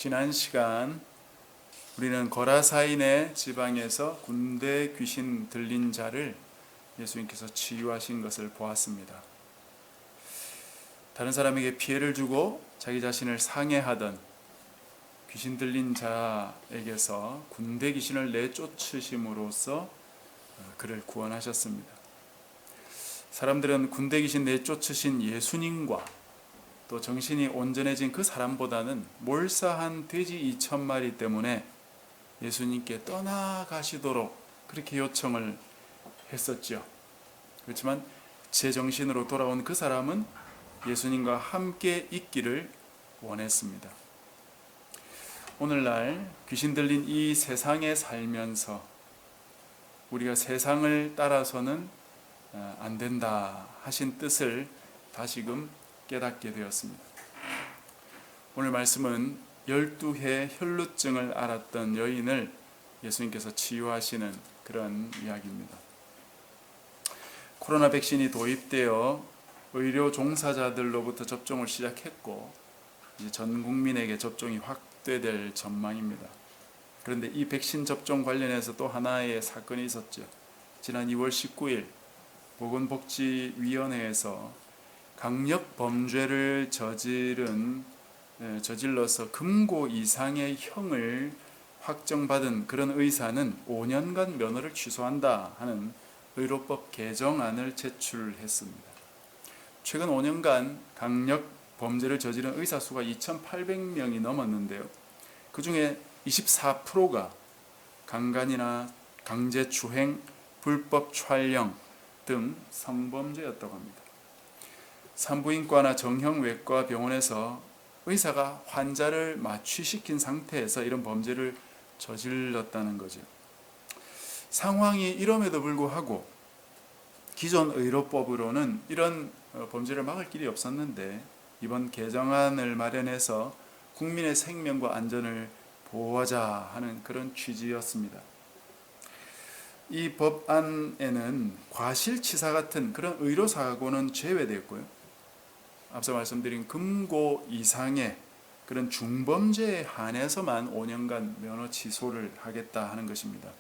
지난 시간 우리는 거라사인의 지방에서 군대 귀신 들린 자를 예수님께서 치유하신 것을 보았습니다. 다른 사람에게 피해를 주고 자기 자신을 상해하던 귀신 들린 자에게서 군대 귀신을 내쫓으심으로써 그를 구원하셨습니다. 사람들은 군대 귀신 내쫓으신 예수님과 또 정신이 온전해진 그 사람보다는 몰사한 돼지 2,000마리 때문에 예수님께 떠나가시도록 그렇게 요청을 했었죠. 그렇지만 제정신으로 돌아온 그 사람은 예수님과 함께 있기를 원했습니다. 오늘날 귀신 들린 이 세상에 살면서 우리가 세상을 따라서는 안 된다 하신 뜻을 다시금 깨닫게 되었습니다. 오늘 말씀은 12해 혈루증을 앓았던 여인을 예수님께서 치유하시는 그런 이야기입니다. 코로나 백신이 도입되어 의료 종사자들로부터 접종을 시작했고 이제 전 국민에게 접종이 확대될 전망입니다. 그런데 이 백신 접종 관련해서 또 하나의 사건이 있었죠. 지난 2월 19일 보건복지위원회에서 강력 범죄를 저질러서 금고 이상의 형을 확정받은 그런 의사는 5년간 면허를 취소한다 하는 의료법 개정안을 제출했습니다. 최근 5년간 강력 범죄를 저지른 의사 수가 2,800명이 넘었는데요. 그 중에 24%가 강간이나 강제추행, 불법 촬영 등 성범죄였다고 합니다. 산부인과나 정형외과 병원에서 의사가 환자를 마취시킨 상태에서 이런 범죄를 저질렀다는 거죠. 상황이 이럼에도 불구하고 기존 의료법으로는 이런 범죄를 막을 길이 없었는데 이번 개정안을 마련해서 국민의 생명과 안전을 보호하자 하는 그런 취지였습니다. 이 법안에는 과실치사 같은 그런 의료사고는 제외되었고요. 앞서 말씀드린 금고 이상의 그런 중범죄에 한해서만 5년간 면허 취소를 하겠다 하는 것입니다.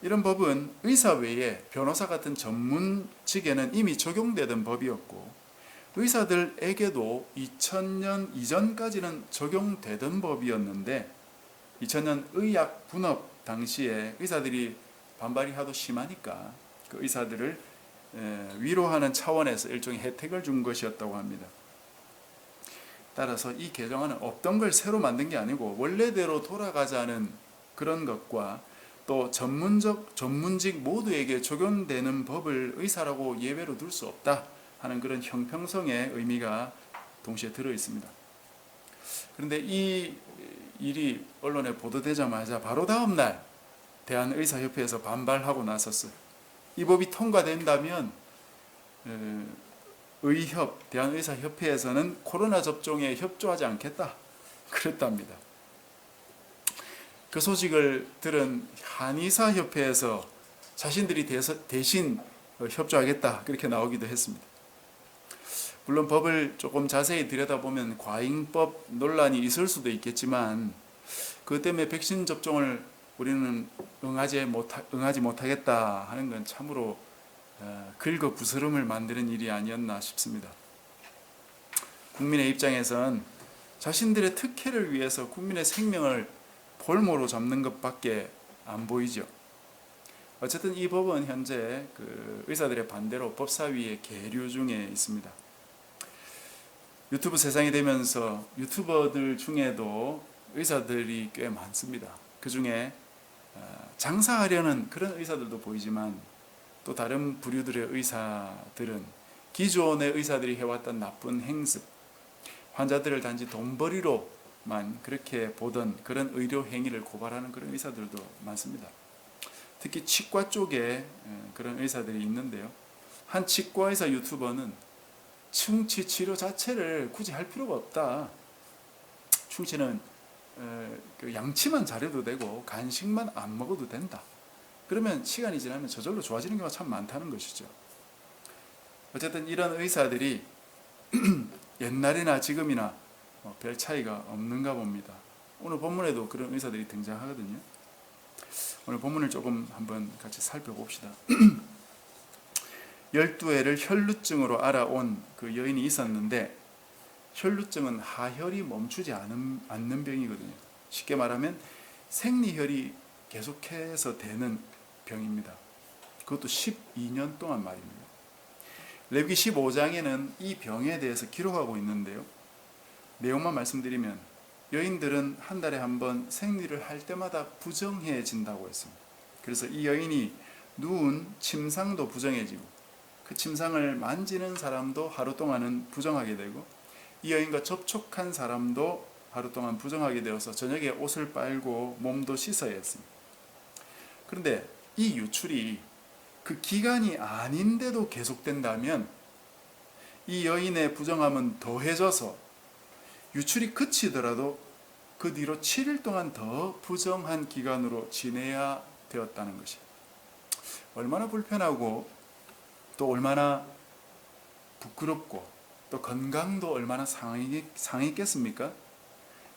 이런 법은 의사 외에 변호사 같은 전문직에는 이미 적용되던 법이었고 의사들에게도 2000년 이전까지는 적용되던 법이었는데 2000년 의약 분업 당시에 의사들이 반발이 하도 심하니까 그 의사들을 위로하는 차원에서 일종의 혜택을 준 것이었다고 합니다. 따라서 이 개정안은 없던 걸 새로 만든 게 아니고 원래대로 돌아가자는 그런 것과 또 전문직 모두에게 적용되는 법을 의사라고 예외로 둘 수 없다 하는 그런 형평성의 의미가 동시에 들어 있습니다. 그런데 이 일이 언론에 보도되자마자 바로 다음 날 대한의사협회에서 반발하고 나섰어요. 이 법이 통과된다면 대한의사협회에서는 코로나 접종에 협조하지 않겠다 그랬답니다. 그 소식을 들은 한의사협회에서 자신들이 대신 협조하겠다 그렇게 나오기도 했습니다. 물론 법을 조금 자세히 들여다보면 과잉법 논란이 있을 수도 있겠지만 그것 때문에 백신 접종을 우리는 응하지 못하겠다 하는 건 참으로 긁어 부스럼을 만드는 일이 아니었나 싶습니다. 국민의 입장에선 자신들의 특혜를 위해서 국민의 생명을 볼모로 잡는 것밖에 안 보이죠. 어쨌든 이 법은 현재 의사들의 반대로 법사위에 계류 중에 있습니다. 유튜브 세상이 되면서 유튜버들 중에도 의사들이 꽤 많습니다. 그 중에 장사하려는 그런 의사들도 보이지만 또 다른 부류들의 의사들은 기존의 의사들이 해왔던 나쁜 행습, 환자들을 단지 돈벌이로만 그렇게 보던 그런 의료 행위를 고발하는 그런 의사들도 많습니다. 특히 치과 쪽에 그런 의사들이 있는데요. 한 치과의사 유튜버는 충치 치료 자체를 굳이 할 필요가 없다. 충치는 양치만 잘해도 되고 간식만 안 먹어도 된다. 그러면 시간이 지나면 저절로 좋아지는 경우가 참 많다는 것이죠. 어쨌든 이런 의사들이 옛날이나 지금이나 별 차이가 없는가 봅니다. 오늘 본문에도 그런 의사들이 등장하거든요. 오늘 본문을 조금 한번 같이 살펴봅시다. 12회를 혈루증으로 알아온 그 여인이 있었는데, 혈루증은 하혈이 멈추지 않는 병이거든요. 쉽게 말하면 생리혈이 계속해서 되는 병입니다. 그것도 12년 동안 말입니다. 레위기 15장에는 이 병에 대해서 기록하고 있는데요. 내용만 말씀드리면 여인들은 한 달에 한 번 생리를 할 때마다 부정해진다고 했습니다. 그래서 이 여인이 누운 침상도 부정해지고, 그 침상을 만지는 사람도 하루 동안은 부정하게 되고, 이 여인과 접촉한 사람도 하루 동안 부정하게 되어서 저녁에 옷을 빨고 몸도 씻어야 했습니다. 그런데 이 유출이 그 기간이 아닌데도 계속된다면 이 여인의 부정함은 더해져서 유출이 그치더라도 그 뒤로 7일 동안 더 부정한 기간으로 지내야 되었다는 것이 얼마나 불편하고 또 얼마나 부끄럽고 또 건강도 얼마나 상했겠습니까?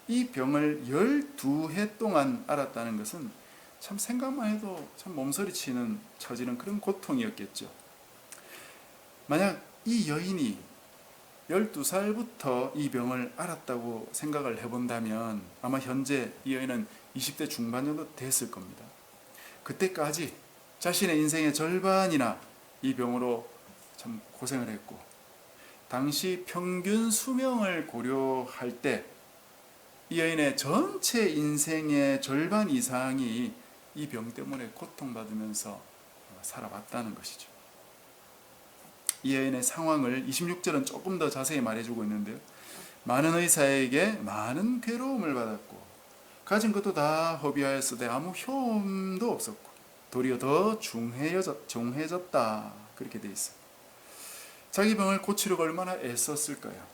이 병을 12해 동안 앓았다는 것은 참 생각만 해도 참 몸서리치는 처지는 그런 고통이었겠죠. 만약 이 여인이 12살부터 이 병을 앓았다고 생각을 해본다면 아마 현재 이 여인은 20대 중반 정도 됐을 겁니다. 그때까지 자신의 인생의 절반이나 이 병으로 참 고생을 했고, 당시 평균 수명을 고려할 때 이 여인의 전체 인생의 절반 이상이 이 병 때문에 고통받으면서 살아왔다는 것이죠. 이 여인의 상황을 26절은 조금 더 자세히 말해주고 있는데요. 많은 의사에게 많은 괴로움을 받았고 가진 것도 다 허비하였으되 아무 효험도 없었고 도리어 더 중해졌다. 그렇게 돼 있어요. 자기 병을 고치려고 얼마나 애썼을까요?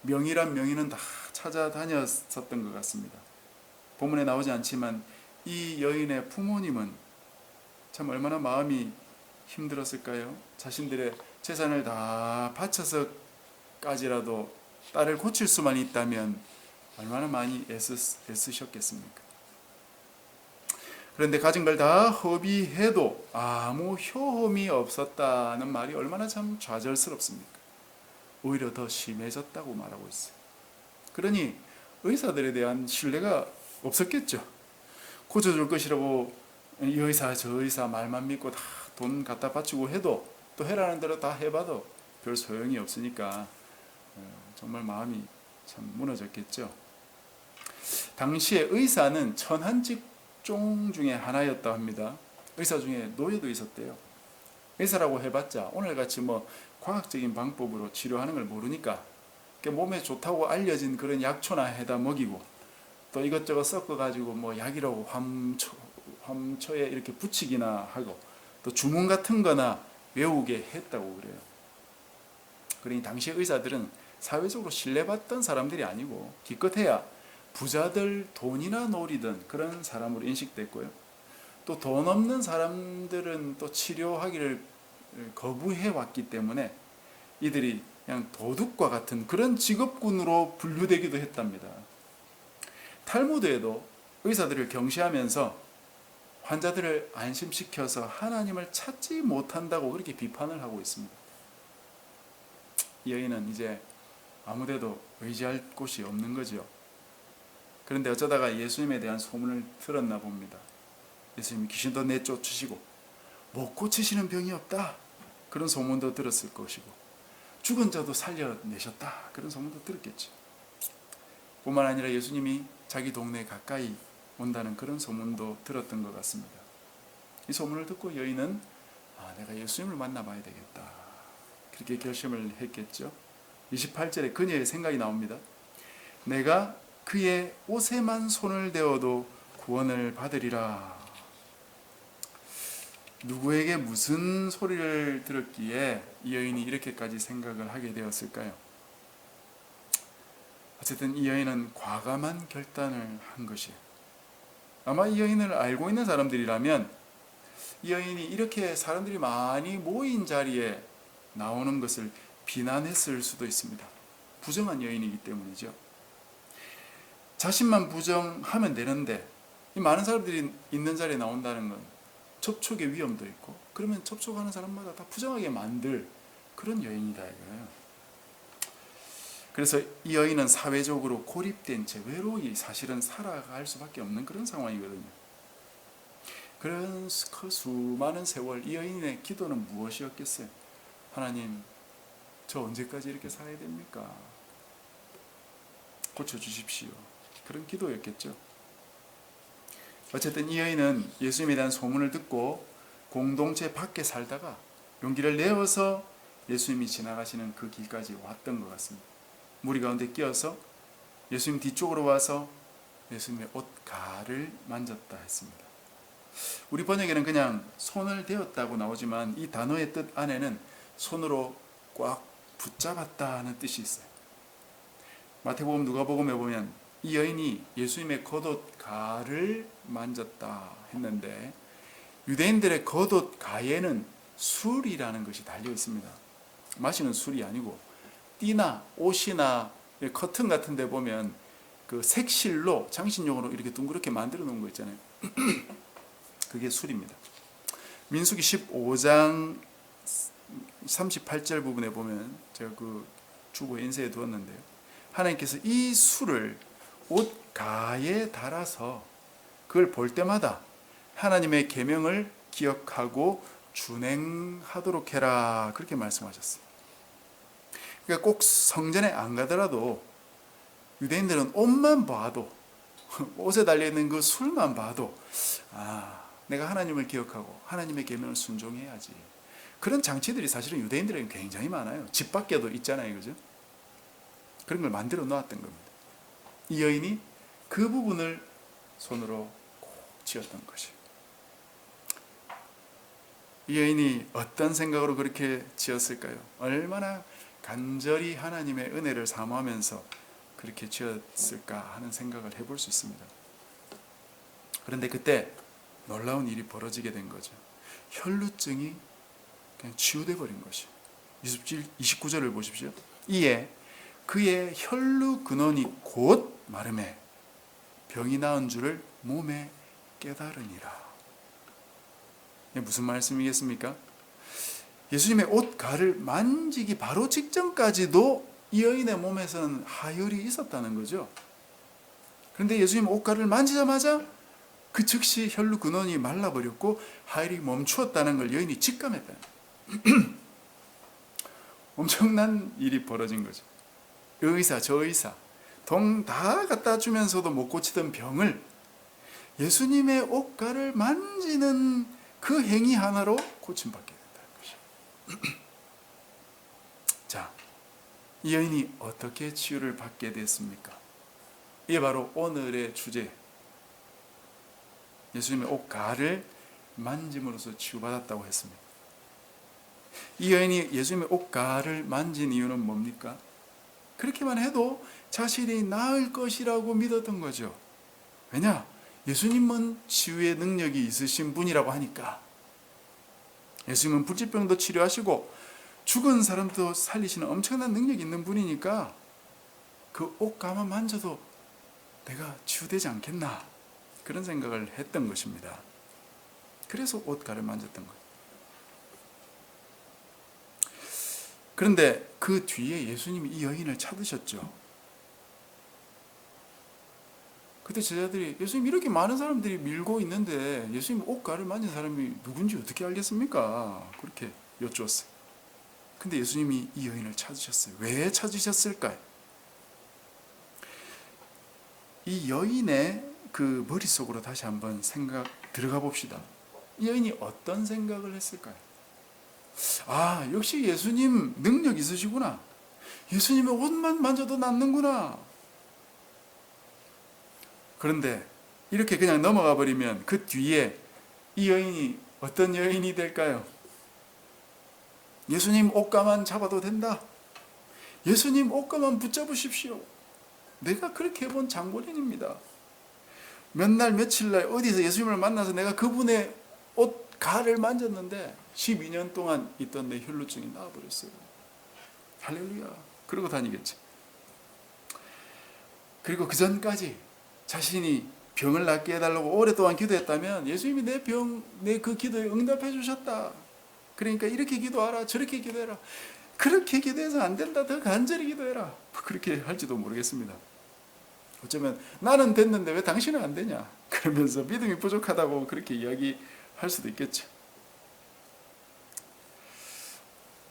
명의란 명의는 다 찾아다녔었던 것 같습니다. 본문에 나오지 않지만 이 여인의 부모님은 참 얼마나 마음이 힘들었을까요? 자신들의 재산을 다 바쳐서까지라도 딸을 고칠 수만 있다면 얼마나 많이 애쓰셨겠습니까? 그런데 가진 걸 다 허비해도 아무 효험이 없었다는 말이 얼마나 참 좌절스럽습니까? 오히려 더 심해졌다고 말하고 있어요. 그러니 의사들에 대한 신뢰가 없었겠죠. 고쳐줄 것이라고 이 의사 저 의사 말만 믿고 다 돈 갖다 바치고 해도 또 해라는 대로 다 해봐도 별 소용이 없으니까 정말 마음이 참 무너졌겠죠. 당시에 의사는 천한 직종 중에 하나였다 합니다. 의사 중에 노예도 있었대요. 의사라고 해봤자 오늘같이 뭐 과학적인 방법으로 치료하는 걸 모르니까 몸에 좋다고 알려진 그런 약초나 해다 먹이고 또 이것저것 섞어가지고 뭐 약이라고 함초에 이렇게 붙이기나 하고 또 주문 같은 거나 외우게 했다고 그래요. 그러니 당시 의사들은 사회적으로 신뢰받던 사람들이 아니고 기껏해야 부자들 돈이나 노리던 그런 사람으로 인식됐고요. 또 돈 없는 사람들은 또 치료하기를 거부해 왔기 때문에 이들이 그냥 도둑과 같은 그런 직업군으로 분류되기도 했답니다. 탈무드에도 의사들을 경시하면서 환자들을 안심시켜서 하나님을 찾지 못한다고 그렇게 비판을 하고 있습니다. 이 여인은 이제 아무데도 의지할 곳이 없는 거죠. 그런데 어쩌다가 예수님에 대한 소문을 들었나 봅니다. 예수님이 귀신도 내쫓으시고 못 고치시는 병이 없다 그런 소문도 들었을 것이고 죽은 자도 살려내셨다 그런 소문도 들었겠죠. 뿐만 아니라 예수님이 자기 동네 가까이 온다는 그런 소문도 들었던 것 같습니다. 이 소문을 듣고 여인은 내가 예수님을 만나봐야 되겠다 그렇게 결심을 했겠죠. 28절에 그녀의 생각이 나옵니다. 내가 그의 옷에만 손을 대어도 구원을 받으리라. 누구에게 무슨 소리를 들었기에 이 여인이 이렇게까지 생각을 하게 되었을까요? 어쨌든 이 여인은 과감한 결단을 한 것이에요. 아마 이 여인을 알고 있는 사람들이라면 이 여인이 이렇게 사람들이 많이 모인 자리에 나오는 것을 비난했을 수도 있습니다. 부정한 여인이기 때문이죠. 자신만 부정하면 되는데 이 많은 사람들이 있는 자리에 나온다는 건 접촉의 위험도 있고, 그러면 접촉하는 사람마다 다 부정하게 만들 그런 여인이다 이거예요. 그래서 이 여인은 사회적으로 고립된 채 외로이 사실은 살아갈 수밖에 없는 그런 상황이거든요. 그런 그 수많은 세월 이 여인의 기도는 무엇이었겠어요? 하나님, 저 언제까지 이렇게 살아야 됩니까? 고쳐주십시오. 그런 기도였겠죠. 어쨌든 이 여인은 예수님에 대한 소문을 듣고 공동체 밖에 살다가 용기를 내어서 예수님이 지나가시는 그 길까지 왔던 것 같습니다. 무리 가운데 끼어서 예수님 뒤쪽으로 와서 예수님의 옷가를 만졌다 했습니다. 우리 번역에는 그냥 손을 대었다고 나오지만 이 단어의 뜻 안에는 손으로 꽉 붙잡았다는 뜻이 있어요. 마태복음, 누가복음에 보면 이 여인이 예수님의 겉옷가를 만졌다 했는데, 유대인들의 겉옷가에는 술이라는 것이 달려 있습니다. 마시는 술이 아니고 띠나 옷이나 커튼 같은 데 보면 그 색실로 장신용으로 이렇게 둥그렇게 만들어 놓은 거 있잖아요. 그게 술입니다. 민수기 15장 38절 부분에 보면, 제가 그 주보에 인쇄해 두었는데요, 하나님께서 이 술을 옷가에 달아서 그걸 볼 때마다 하나님의 계명을 기억하고 준행하도록 해라, 그렇게 말씀하셨어요. 그러니까 꼭 성전에 안 가더라도 유대인들은 옷만 봐도, 옷에 달려있는 그 술만 봐도, 내가 하나님을 기억하고 하나님의 계명을 순종해야지. 그런 장치들이 사실은 유대인들에게 굉장히 많아요. 집 밖에도 있잖아요, 그죠? 그런 걸 만들어 놓았던 겁니다. 이 여인이 그 부분을 손으로 꼭 쥐었던 것이에요. 이 여인이 어떤 생각으로 그렇게 지었을까요? 얼마나 간절히 하나님의 은혜를 사모하면서 그렇게 지었을까 하는 생각을 해볼 수 있습니다. 그런데 그때 놀라운 일이 벌어지게 된 거죠. 혈루증이 그냥 치유돼 버린 것이에요. 29절을 보십시오. 이에 그의 혈루 근원이 곧 마름에 병이 나은 줄을 몸에 깨달으니라. 이게 무슨 말씀이겠습니까? 예수님의 옷가를 만지기 바로 직전까지도 이 여인의 몸에서는 하혈이 있었다는 거죠. 그런데 예수님 옷가를 만지자마자 그 즉시 혈루 근원이 말라버렸고 하혈이 멈추었다는 걸 여인이 직감했다. 엄청난 일이 벌어진 거죠. 의사, 저 의사, 돈 다 갖다 주면서도 못 고치던 병을 예수님의 옷가를 만지는 그 행위 하나로 고침받게 된다는 것이죠. 자, 이 여인이 어떻게 치유를 받게 됐습니까? 이게 바로 오늘의 주제, 예수님의 옷가를 만짐으로써 치유받았다고 했습니다. 이 여인이 예수님의 옷가를 만진 이유는 뭡니까? 그렇게만 해도 자신이 나을 것이라고 믿었던 거죠. 왜냐? 예수님은 치유의 능력이 있으신 분이라고 하니까. 예수님은 불치병도 치료하시고 죽은 사람도 살리시는 엄청난 능력이 있는 분이니까 그 옷가만 만져도 내가 치유되지 않겠나, 그런 생각을 했던 것입니다. 그래서 옷가를 만졌던 거예요. 그런데 그 뒤에 예수님이 이 여인을 찾으셨죠. 그때 제자들이, 예수님 이렇게 많은 사람들이 밀고 있는데 예수님 옷가를 만진 사람이 누군지 어떻게 알겠습니까? 그렇게 여쭈었어요. 근데 예수님이 이 여인을 찾으셨어요. 왜 찾으셨을까요? 이 여인의 그 머릿속으로 다시 한번 들어가 봅시다. 이 여인이 어떤 생각을 했을까요? 역시 예수님 능력 있으시구나. 예수님의 옷만 만져도 낫는구나. 그런데 이렇게 그냥 넘어가 버리면 그 뒤에 이 여인이 어떤 여인이 될까요? 예수님 옷가만 잡아도 된다. 예수님 옷가만 붙잡으십시오. 내가 그렇게 해본 장본인입니다. 몇 날 며칠 날 어디서 예수님을 만나서 내가 그분의 옷가를 만졌는데 12년 동안 있던 내 혈루증이 나아버렸어요. 할렐루야. 그러고 다니겠지. 그리고 그 전까지 자신이 병을 낫게 해달라고 오랫동안 기도했다면 예수님이 내 그 기도에 응답해 주셨다. 그러니까 이렇게 기도하라, 저렇게 기도해라. 그렇게 기도해서 안 된다, 더 간절히 기도해라. 그렇게 할지도 모르겠습니다. 어쩌면 나는 됐는데 왜 당신은 안 되냐, 그러면서 믿음이 부족하다고 그렇게 이야기할 수도 있겠죠.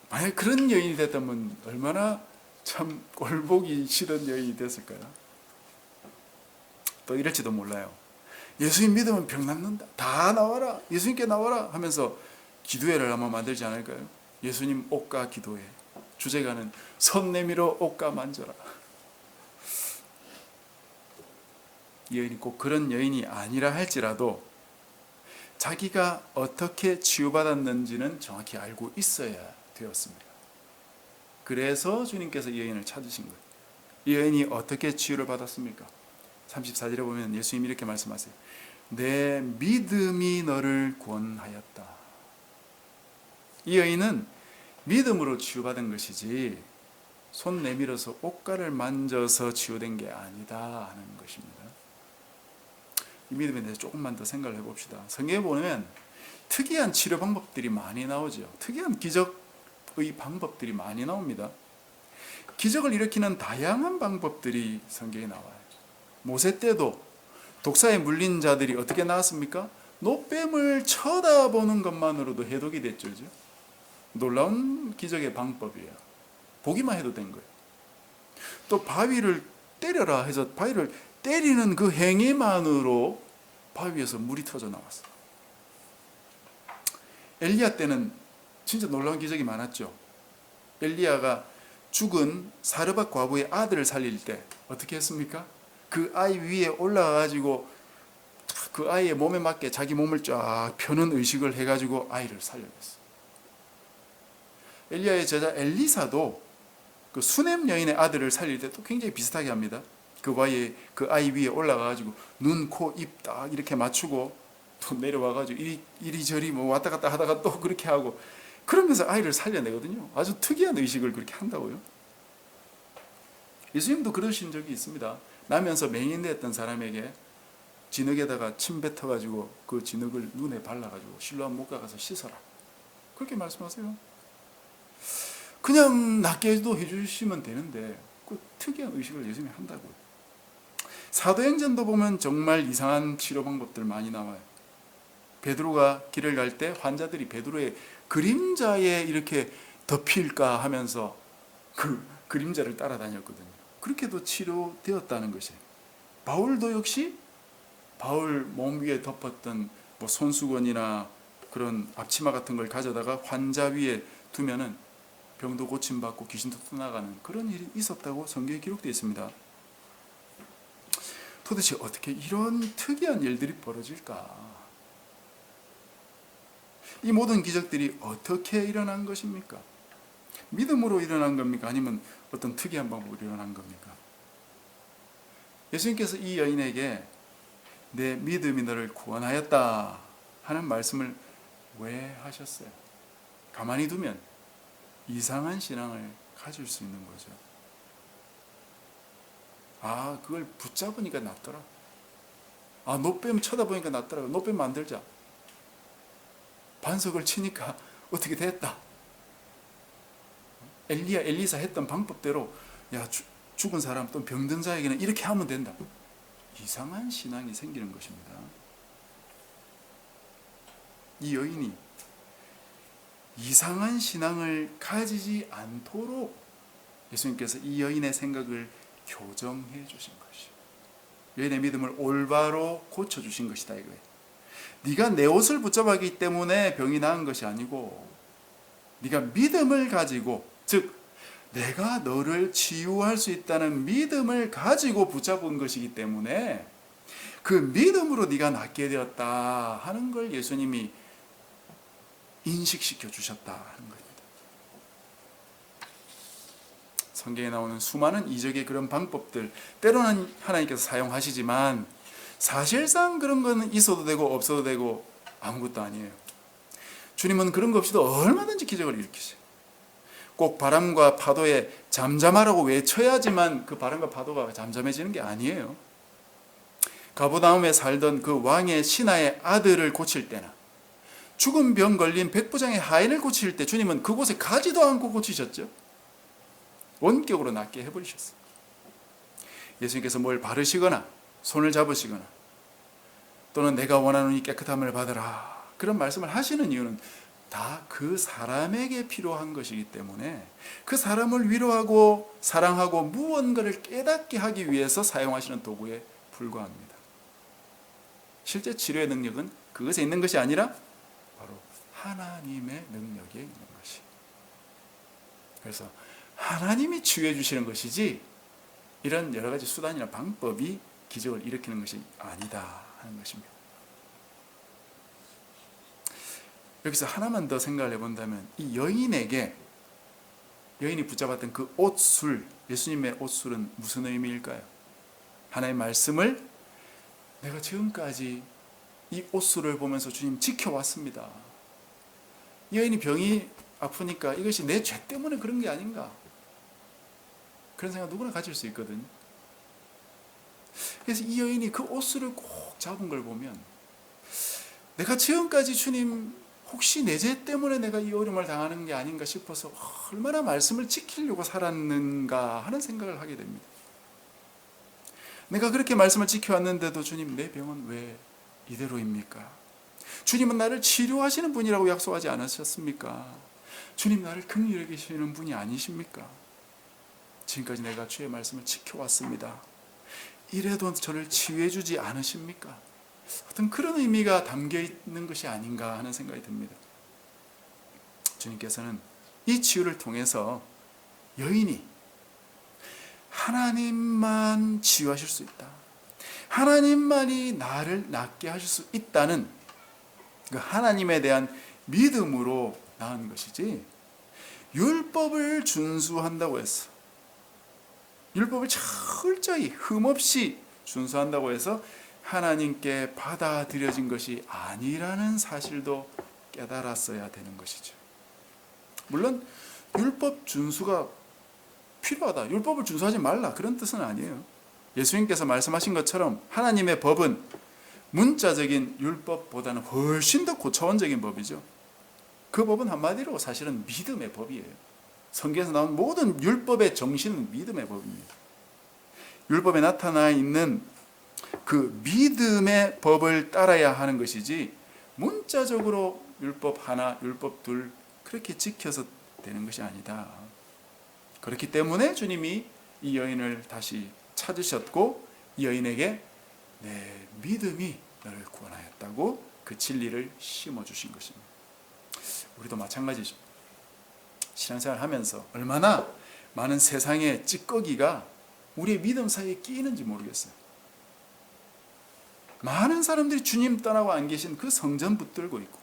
만약 그런 여인이 됐다면 얼마나 참 꼴보기 싫은 여인이 됐을까요? 또 이럴지도 몰라요. 예수님 믿으면 병 낫는다, 다 나와라, 예수님께 나와라 하면서 기도회를 한번 만들지 않을까요? 예수님 옷가 기도회, 주제가는 손 내밀어 옷가 만져라. 이 여인이 꼭 그런 여인이 아니라 할지라도 자기가 어떻게 치유받았는지는 정확히 알고 있어야 되었습니다. 그래서 주님께서 이 여인을 찾으신 거예요. 이 여인이 어떻게 치유를 받았습니까? 34절에 보면 예수님이 이렇게 말씀하세요. 내 믿음이 너를 구원하였다. 이 여인은 믿음으로 치유받은 것이지 손 내밀어서 옷가를 만져서 치유된 게 아니다 하는 것입니다. 이 믿음에 대해서 조금만 더 생각을 해봅시다. 성경에 보면 특이한 치료 방법들이 많이 나오죠. 특이한 기적의 방법들이 많이 나옵니다. 기적을 일으키는 다양한 방법들이 성경에 나와요. 모세 때도 독사에 물린 자들이 어떻게 나왔습니까? 노뱀을 쳐다보는 것만으로도 해독이 됐죠. 놀라운 기적의 방법이에요. 보기만 해도 된 거예요. 또 바위를 때려라 해서 바위를 때리는 그 행위만으로 바위에서 물이 터져 나왔어요. 엘리야 때는 진짜 놀라운 기적이 많았죠. 엘리야가 죽은 사르밧 과부의 아들을 살릴 때 어떻게 했습니까? 그 아이 위에 올라가가지고 그 아이의 몸에 맞게 자기 몸을 쫙 펴는 의식을 해가지고 아이를 살려냈어요. 엘리야의 제자 엘리사도 그 수넴 여인의 아들을 살릴 때 또 굉장히 비슷하게 합니다. 그 아이 위에 올라가가지고 눈, 코, 입 딱 이렇게 맞추고 또 내려와가지고 이리저리 뭐 왔다 갔다 하다가 또 그렇게 하고 그러면서 아이를 살려내거든요. 아주 특이한 의식을 그렇게 한다고요. 예수님도 그러신 적이 있습니다. 나면서 맹인되었던 사람에게 진흙에다가 침 뱉어가지고 그 진흙을 눈에 발라가지고 실로암 못 가서 씻어라, 그렇게 말씀하세요. 그냥 낫게도 해주시면 되는데 그 특이한 의식을 예수님이 한다고요. 사도행전도 보면 정말 이상한 치료 방법들 많이 나와요. 베드로가 길을 갈 때 환자들이 베드로의 그림자에 이렇게 덮일까 하면서 그 그림자를 따라다녔거든요. 그렇게도 치료되었다는 것이에요. 바울도 역시 바울 몸 위에 덮었던 뭐 손수건이나 그런 앞치마 같은 걸 가져다가 환자 위에 두면은 병도 고침받고 귀신도 떠나가는 그런 일이 있었다고 성경에 기록되어 있습니다. 도대체 어떻게 이런 특이한 일들이 벌어질까? 이 모든 기적들이 어떻게 일어난 것입니까? 믿음으로 일어난 겁니까? 아니면 어떤 특이한 방법으로 일어난 겁니까? 예수님께서 이 여인에게 내 믿음이 너를 구원하였다 하는 말씀을 왜 하셨어요? 가만히 두면 이상한 신앙을 가질 수 있는 거죠. 아, 그걸 붙잡으니까 낫더라. 아, 노뱀 쳐다보니까 낫더라고. 노뱀 만들자. 반석을 치니까 어떻게 됐다. 엘리사 했던 방법대로 야, 죽은 사람 또 병든 자에게는 이렇게 하면 된다. 이상한 신앙이 생기는 것입니다. 이 여인이 이상한 신앙을 가지지 않도록 예수님께서 이 여인의 생각을 교정해 주신 것이요, 여인의 믿음을 올바로 고쳐주신 것이다 이거예요. 네가 내 옷을 붙잡았기 때문에 병이 나은 것이 아니고 네가 믿음을 가지고, 즉 내가 너를 치유할 수 있다는 믿음을 가지고 붙잡은 것이기 때문에 그 믿음으로 네가 낫게 되었다 하는 걸 예수님이 인식시켜 주셨다 하는 겁니다. 성경에 나오는 수많은 이적의 그런 방법들, 때로는 하나님께서 사용하시지만 사실상 그런 거는 있어도 되고 없어도 되고 아무것도 아니에요. 주님은 그런 거 없이도 얼마든지 기적을 일으키세요. 꼭 바람과 파도에 잠잠하라고 외쳐야지만 그 바람과 파도가 잠잠해지는 게 아니에요. 가버나움에 살던 그 왕의 신하의 아들을 고칠 때나 죽은 병 걸린 백부장의 하인을 고칠 때 주님은 그곳에 가지도 않고 고치셨죠. 원격으로 낫게 해버리셨어요. 예수님께서 뭘 바르시거나 손을 잡으시거나 또는 내가 원하는 이 깨끗함을 받으라 그런 말씀을 하시는 이유는 다 그 사람에게 필요한 것이기 때문에 그 사람을 위로하고 사랑하고 무언가를 깨닫게 하기 위해서 사용하시는 도구에 불과합니다. 실제 치료의 능력은 그것에 있는 것이 아니라 바로 하나님의 능력에 있는 것이. 그래서 하나님이 치유해 주시는 것이지 이런 여러 가지 수단이나 방법이 기적을 일으키는 것이 아니다 하는 것입니다. 여기서 하나만 더 생각을 해본다면 이 여인이 붙잡았던 그 옷술, 예수님의 옷술은 무슨 의미일까요? 하나님의 말씀을 내가 지금까지 이 옷술을 보면서 주님 지켜왔습니다. 이 여인이 병이 아프니까 이것이 내 죄 때문에 그런 게 아닌가, 그런 생각 누구나 가질 수 있거든요. 그래서 이 여인이 그 옷술을 꼭 잡은 걸 보면 내가 지금까지 주님 혹시 내 죄 때문에 내가 이 어려움을 당하는 게 아닌가 싶어서 얼마나 말씀을 지키려고 살았는가 하는 생각을 하게 됩니다. 내가 그렇게 말씀을 지켜왔는데도 주님 내 병은 왜 이대로입니까? 주님은 나를 치료하시는 분이라고 약속하지 않으셨습니까? 주님 나를 긍휼히 여기시는 분이 아니십니까? 지금까지 내가 주의 말씀을 지켜왔습니다. 이래도 저를 치유해 주지 않으십니까? 어떤 그런 의미가 담겨 있는 것이 아닌가 하는 생각이 듭니다. 주님께서는 이 치유를 통해서 여인이 하나님만 치유하실 수 있다, 하나님만이 나를 낫게 하실 수 있다는 그 하나님에 대한 믿음으로 나은 것이지, 율법을 준수한다고 해서, 율법을 철저히 흠없이 준수한다고 해서 하나님께 받아들여진 것이 아니라는 사실도 깨달았어야 되는 것이죠. 물론 율법 준수가 필요하다, 율법을 준수하지 말라, 그런 뜻은 아니에요. 예수님께서 말씀하신 것처럼 하나님의 법은 문자적인 율법보다는 훨씬 더 고차원적인 법이죠. 그 법은 한마디로 사실은 믿음의 법이에요. 성경에서 나온 모든 율법의 정신은 믿음의 법입니다. 율법에 나타나 있는 그 믿음의 법을 따라야 하는 것이지 문자적으로 율법 하나, 율법 둘 그렇게 지켜서 되는 것이 아니다. 그렇기 때문에 주님이 이 여인을 다시 찾으셨고 이 여인에게 내 믿음이 너를 구원하였다고 그 진리를 심어주신 것입니다. 우리도 마찬가지죠. 신앙생활 하면서 얼마나 많은 세상의 찌꺼기가 우리의 믿음 사이에 끼이는지 모르겠어요. 많은 사람들이 주님 떠나고 안 계신 그 성전 붙들고 있고,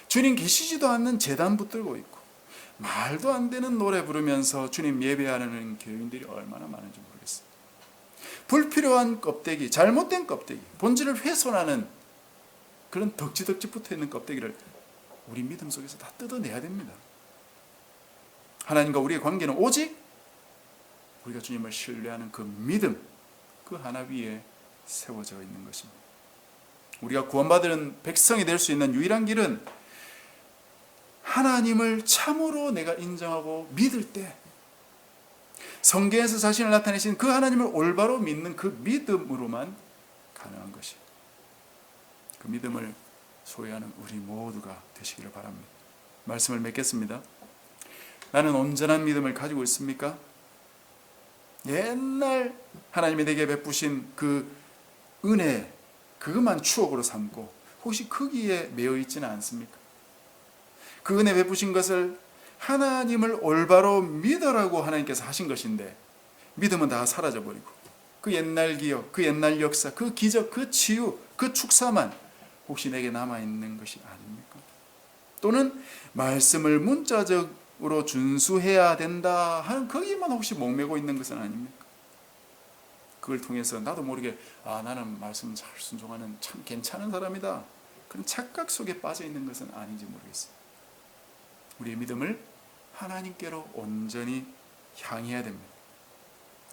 주님 계시지도 않는 제단 붙들고 있고, 말도 안 되는 노래 부르면서 주님 예배하는 교인들이 얼마나 많은지 모르겠어요. 불필요한 껍데기, 잘못된 껍데기, 본질을 훼손하는 그런 덕지덕지 붙어있는 껍데기를 우리 믿음 속에서 다 뜯어내야 됩니다. 하나님과 우리의 관계는 오직 우리가 주님을 신뢰하는 그 믿음, 그 하나 위에 세워져 있는 것입니다. 우리가 구원받은 백성이 될 수 있는 유일한 길은 하나님을 참으로 내가 인정하고 믿을 때, 성경에서 자신을 나타내신 그 하나님을 올바로 믿는 그 믿음으로만 가능한 것이에요. 그 믿음을 소유하는 우리 모두가 되시기를 바랍니다. 말씀을 맺겠습니다. 나는 온전한 믿음을 가지고 있습니까? 옛날 하나님이 내게 베푸신 그 은혜, 그것만 추억으로 삼고 혹시 거기에 매여 있지는 않습니까? 그 은혜 베푸신 것을 하나님을 올바로 믿으라고 하나님께서 하신 것인데 믿음은 다 사라져버리고 그 옛날 기억, 그 옛날 역사, 그 기적, 그 치유, 그 축사만 혹시 내게 남아있는 것이 아닙니까? 또는 말씀을 문자적으로 준수해야 된다 하는 거기만 혹시 목매고 있는 것은 아닙니까? 그걸 통해서 나도 모르게 나는 말씀 잘 순종하는 참 괜찮은 사람이다, 그런 착각 속에 빠져 있는 것은 아닌지 모르겠어요. 우리의 믿음을 하나님께로 온전히 향해야 됩니다.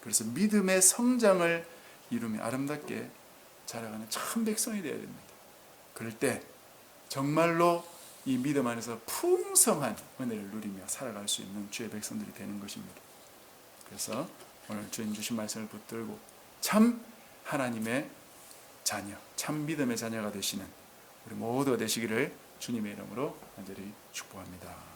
그래서 믿음의 성장을 이루며 아름답게 자라가는 참 백성이 되어야 됩니다. 그럴 때 정말로 이 믿음 안에서 풍성한 은혜를 누리며 살아갈 수 있는 주의 백성들이 되는 것입니다. 그래서 오늘 주님 주신 말씀을 붙들고 참 하나님의 자녀, 참 믿음의 자녀가 되시는 우리 모두가 되시기를 주님의 이름으로 간절히 축복합니다.